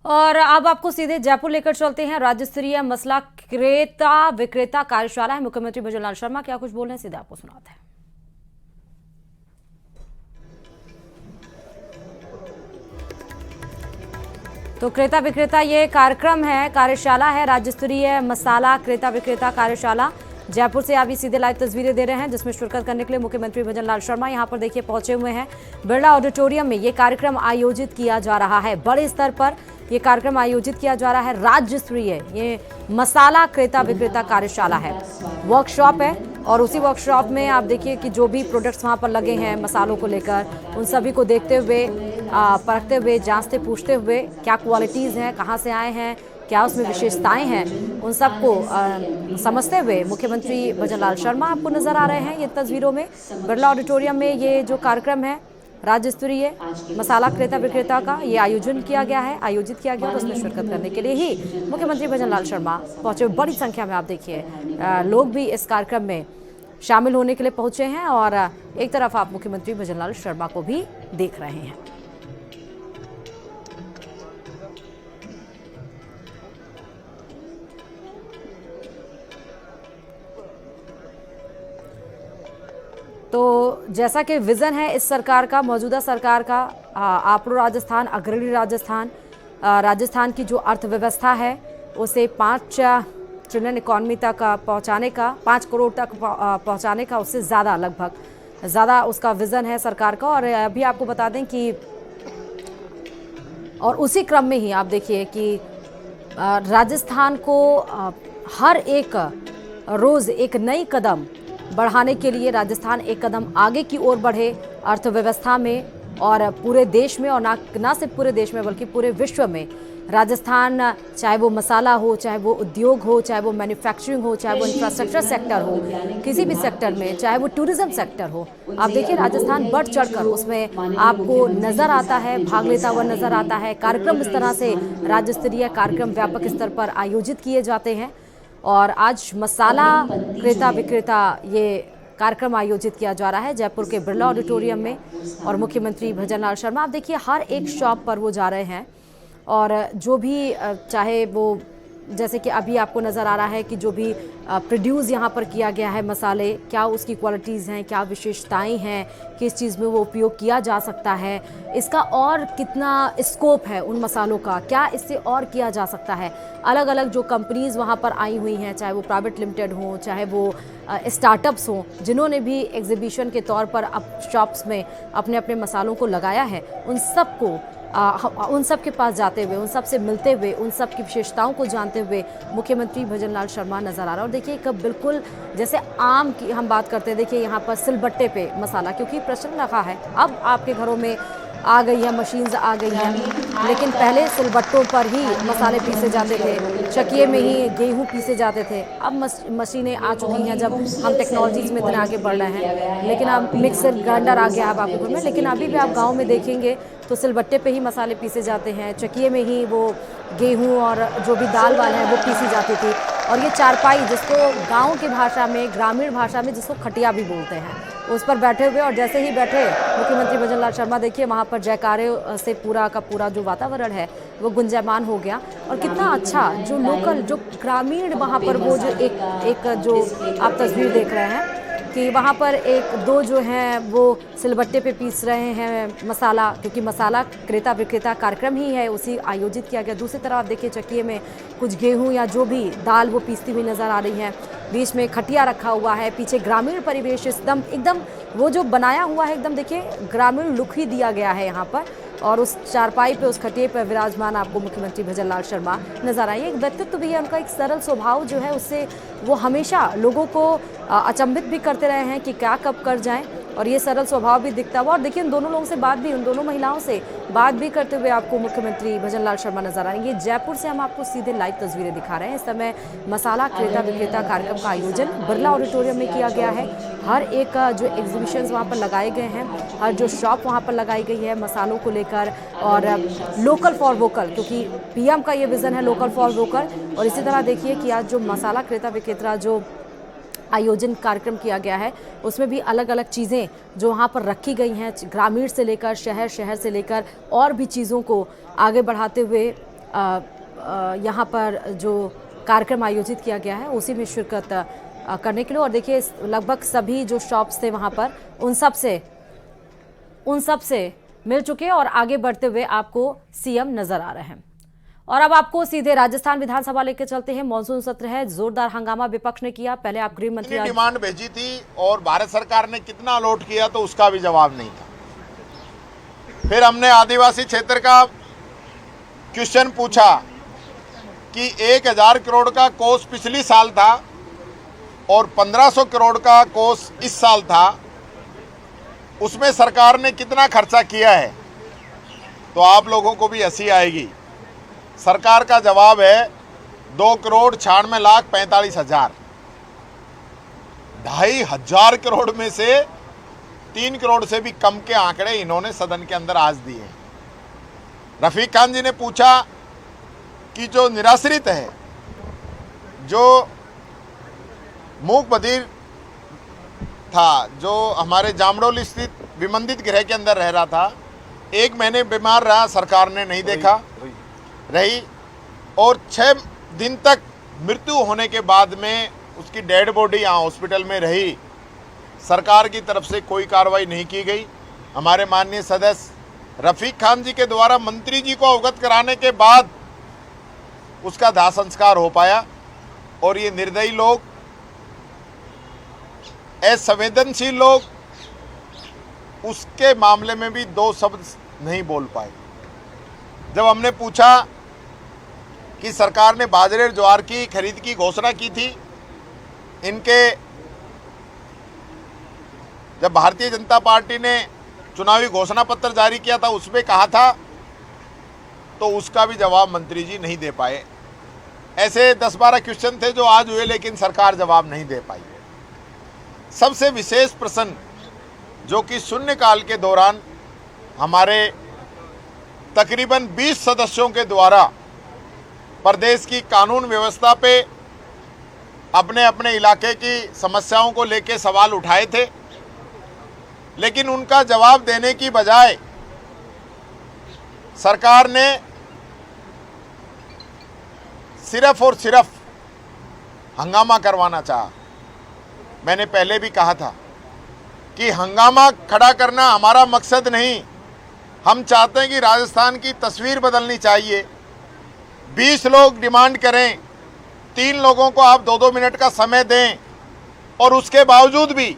और अब आपको सीधे जयपुर लेकर चलते हैं। राज्य स्तरीय मसला क्रेता विक्रेता कार्यशाला है। मुख्यमंत्री भजनलाल शर्मा क्या कुछ बोल रहे हैं, सीधे आपको सुनाते हैं। तो क्रेता विक्रेता ये कार्यक्रम है, कार्यशाला है, राज्य स्तरीय मसाला क्रेता विक्रेता कार्यशाला। जयपुर से अभी सीधे लाइव तस्वीरें दे रहे हैं, जिसमें शिरकत करने के लिए मुख्यमंत्री भजनलाल शर्मा यहां पर देखिए पहुंचे हुए हैं। बिरला ऑडिटोरियम में ये कार्यक्रम आयोजित किया जा रहा है। बड़े स्तर पर ये कार्यक्रम आयोजित किया जा रहा है। राज्य स्तरीय ये मसाला क्रेता विक्रेता कार्यशाला है, वर्कशॉप है। और उसी वर्कशॉप में आप देखिए कि जो भी प्रोडक्ट्स वहाँ पर लगे हैं मसालों को लेकर, उन सभी को देखते हुए, परखते हुए, जांचते पूछते हुए क्या क्वालिटीज़ हैं, कहाँ से आए हैं, क्या उसमें विशेषताएं हैं, उन सबको समझते हुए मुख्यमंत्री भजनलाल शर्मा आपको नजर आ रहे हैं ये तस्वीरों में। बिरला ऑडिटोरियम में ये जो कार्यक्रम है राज्य स्तरीय मसाला क्रेता विक्रेता का, ये आयोजित किया गया और उसमें शिरकत करने के लिए ही मुख्यमंत्री भजनलाल शर्मा पहुंचे। बड़ी संख्या में आप देखिए लोग भी इस कार्यक्रम में शामिल होने के लिए पहुंचे हैं और एक तरफ आप मुख्यमंत्री भजनलाल शर्मा को भी देख रहे हैं। तो जैसा कि विज़न है इस सरकार का, मौजूदा सरकार का, आपरो राजस्थान, अग्रणी राजस्थान, राजस्थान की जो अर्थव्यवस्था है उसे 5 ट्रिलियन इकॉनमी तक पहुंचाने का, 5 करोड़ तक पहुंचाने का, उससे ज़्यादा, लगभग ज़्यादा उसका विज़न है सरकार का। और अभी आपको बता दें कि और उसी क्रम में ही आप देखिए कि राजस्थान को हर एक रोज़ एक नई कदम बढ़ाने के लिए राजस्थान एक कदम आगे की ओर बढ़े अर्थव्यवस्था में और पूरे देश में, और ना सिर्फ पूरे देश में बल्कि पूरे विश्व में। राजस्थान, चाहे वो मसाला हो, चाहे वो उद्योग हो, चाहे वो मैन्युफैक्चरिंग हो, चाहे वो इंफ्रास्ट्रक्चर सेक्टर हो, किसी भी सेक्टर में, चाहे वो टूरिज्म सेक्टर हो, आप देखिए राजस्थान बढ़ चढ़कर उसमें आपको नजर आता है, भाग लेता हुआ नजर आता है। कार्यक्रम इस तरह से राज्य स्तरीय कार्यक्रम व्यापक स्तर पर आयोजित किए जाते हैं और आज मसाला क्रेता विक्रेता ये कार्यक्रम आयोजित किया जा रहा है जयपुर के बिरला ऑडिटोरियम में। और मुख्यमंत्री भजनलाल शर्मा आप देखिए हर एक शॉप पर वो जा रहे हैं और जो भी चाहे वो, जैसे कि अभी आपको नज़र आ रहा है कि जो भी प्रोड्यूस यहाँ पर किया गया है मसाले, क्या उसकी क्वालिटीज़ हैं, क्या विशेषताएं हैं, किस चीज़ में वो उपयोग किया जा सकता है, इसका और कितना स्कोप है उन मसालों का, क्या इससे और किया जा सकता है। अलग अलग जो कंपनीज़ वहाँ पर आई हुई हैं, चाहे वो प्राइवेट लिमिटेड हों, चाहे वो स्टार्टअप्स हों, जिन्होंने भी एग्जीबिशन के तौर पर अब शॉप्स में अपने अपने मसालों को लगाया है, उन सब के पास जाते हुए, उन सब से मिलते हुए, उन सब की विशेषताओं को जानते हुए मुख्यमंत्री भजनलाल शर्मा नजर आ रहा है। और देखिए कब बिल्कुल जैसे आम की हम बात करते हैं, देखिए यहाँ पर सिलबट्टे पे मसाला, क्योंकि प्रचलन रखा है, अब आपके घरों में आ गई है, मशीन्स आ गई हैं, लेकिन पहले सिलबट्टों पर ही मसाले पीसे जाते थे, चकिए में ही गेहूं पीसे जाते थे। अब मशीनें आ चुकी हैं, जब हम टेक्नोलॉजीज में इतना आगे बढ़ रहे हैं, लेकिन अब मिक्सर ग्राइंडर आ गया अब आपके घर में, लेकिन अभी भी आप गाँव में देखेंगे तो सिलबट्टे पे ही मसाले पीसे जाते हैं, चकिए में ही वो गेहूं और जो भी दाल वाल है वो पीसी जाती थी। और ये चारपाई, जिसको गांव की भाषा में, ग्रामीण भाषा में जिसको खटिया भी बोलते हैं, उस पर बैठे हुए, और जैसे ही बैठे मुख्यमंत्री भजनलाल शर्मा देखिए वहाँ पर जयकारे से पूरा का पूरा जो वातावरण है वो गुंजायमान हो गया। और कितना अच्छा जो लोकल, जो ग्रामीण वहाँ पर वो जो एक जो आप तस्वीर देख रहे हैं कि वहाँ पर एक दो जो हैं वो सिलबट्टे पे पीस रहे हैं मसाला, क्योंकि मसाला क्रेता विक्रेता कार्यक्रम ही है, उसी आयोजित किया गया। दूसरी तरफ आप देखिए चक्कीए में कुछ गेहूं या जो भी दाल वो पीसती हुई नज़र आ रही है, बीच में खटिया रखा हुआ है, पीछे ग्रामीण परिवेश एकदम वो जो बनाया हुआ है, एकदम देखिए ग्रामीण लुक ही दिया गया है यहाँ पर। और उस चारपाई पे, उस खटिए पर विराजमान आपको मुख्यमंत्री भजनलाल शर्मा नजर आए। एक व्यक्तित्व भी है उनका, एक सरल स्वभाव जो है उससे वो हमेशा लोगों को अचंभित भी करते रहे हैं कि क्या कब कर जाएं, और ये सरल स्वभाव भी दिखता हुआ। और देखिए उन दोनों लोगों से बात भी, उन दोनों महिलाओं से बात भी करते हुए आपको मुख्यमंत्री भजनलाल शर्मा नजर आएंगे। जयपुर से हम आपको सीधे लाइव तस्वीरें दिखा रहे हैं। इस समय मसाला क्रेता विक्रेता कार्यक्रम का आयोजन बिरला ऑडिटोरियम में किया गया है। हर एक जो एग्जीबिशंस वहाँ पर लगाए गए हैं, हर जो शॉप वहाँ पर लगाई गई है मसालों को लेकर, और लोकल फॉर वोकल, क्योंकि पीएम का ये विजन है लोकल फॉर वोकल। और इसी तरह देखिए कि आज जो मसाला क्रेता विक्रेता जो आयोजन कार्यक्रम किया गया है उसमें भी अलग अलग चीज़ें जो वहाँ पर रखी गई हैं, ग्रामीण से लेकर शहर, शहर से लेकर और भी चीज़ों को आगे बढ़ाते हुए यहाँ पर जो कार्यक्रम आयोजित किया गया है उसी में शिरकत करने के लिए। और देखिए लगभग सभी जो शॉप्स थे वहाँ पर उन सब से मिल चुके और आगे बढ़ते हुए आपको सीएम नजर आ रहे हैं। और अब आपको सीधे राजस्थान विधानसभा लेकर चलते हैं। मॉनसून सत्र है, जोरदार हंगामा विपक्ष ने किया। पहले आप गृह मंत्री डिमांड भेजी थी और भारत सरकार ने कितना अलॉट किया तो उसका भी जवाब नहीं था। फिर हमने आदिवासी क्षेत्र का क्वेश्चन पूछा कि 1000 करोड़ का कोष पिछली साल था और 1500 करोड़ का कोष इस साल था, उसमें सरकार ने कितना खर्चा किया है, तो आप लोगों को भी हंसी आएगी। सरकार का जवाब है 2,96,45,000। 2,500 करोड़ में से 3 करोड़ से भी कम के आंकड़े इन्होंने सदन के अंदर आज दिए। रफीक खान जी ने पूछा कि जो निराश्रित है, जो मूक बधिर था, जो हमारे जामडोली स्थित विमंदित गृह के अंदर रह रहा था, 1 महीने बीमार रहा, सरकार ने नहीं देखा रही और 6 दिन तक मृत्यु होने के बाद में उसकी डेड बॉडी यहाँ हॉस्पिटल में रही। सरकार की तरफ से कोई कार्रवाई नहीं की गई। हमारे माननीय सदस्य रफीक खान जी के द्वारा मंत्री जी को अवगत कराने के बाद उसका दाह संस्कार हो पाया। और ये निर्दयी लोग, असंवेदनशील लोग उसके मामले में भी 2 शब्द नहीं बोल पाए। जब हमने पूछा कि सरकार ने बाजरे और ज्वार की खरीद की घोषणा की थी, इनके जब भारतीय जनता पार्टी ने चुनावी घोषणा पत्र जारी किया था उसमें कहा था, तो उसका भी जवाब मंत्री जी नहीं दे पाए। ऐसे 10-12 क्वेश्चन थे जो आज हुए, लेकिन सरकार जवाब नहीं दे पाई। सबसे विशेष प्रश्न जो कि शून्यकाल के दौरान हमारे तकरीबन 20 सदस्यों के द्वारा प्रदेश की कानून व्यवस्था पे अपने अपने इलाके की समस्याओं को लेकर सवाल उठाए थे, लेकिन उनका जवाब देने की बजाय सरकार ने सिर्फ और सिर्फ हंगामा करवाना चाहा। मैंने पहले भी कहा था कि हंगामा खड़ा करना हमारा मकसद नहीं। हम चाहते हैं कि राजस्थान की तस्वीर बदलनी चाहिए। 20 लोग डिमांड करें, 3 लोगों को आप 2-2 मिनट का समय दें, और उसके बावजूद भी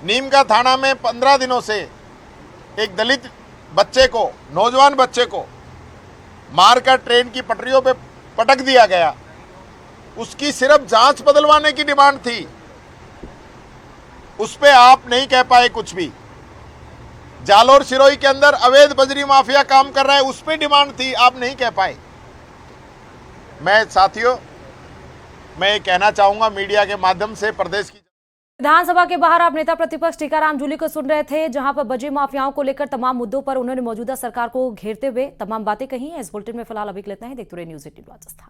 नीमका थाना में 15 दिनों से एक दलित बच्चे को, नौजवान बच्चे को मारकर ट्रेन की पटरियों पे पटक दिया गया। उसकी सिर्फ जांच बदलवाने की डिमांड थी, उस पे आप नहीं कह पाए कुछ भी। जालोर सिरोही के अंदर अवैध बजरी माफिया काम कर रहा है, उस पे डिमांड थी, आप नहीं कह पाए। मैं साथियों, मैं ये कहना चाहूंगा मीडिया के माध्यम से, प्रदेश की विधानसभा के बाहर आप नेता प्रतिपक्ष टीकाराम जूली को सुन रहे थे, जहां पर बजरी माफियाओं को लेकर तमाम मुद्दों पर उन्होंने मौजूदा सरकार को घेरते हुए तमाम बातें कही हैं। इस बुलेटिन में फिलहाल अभी के लिए इतना ही। देखते रहिए न्यूज़ 18 राजस्थान।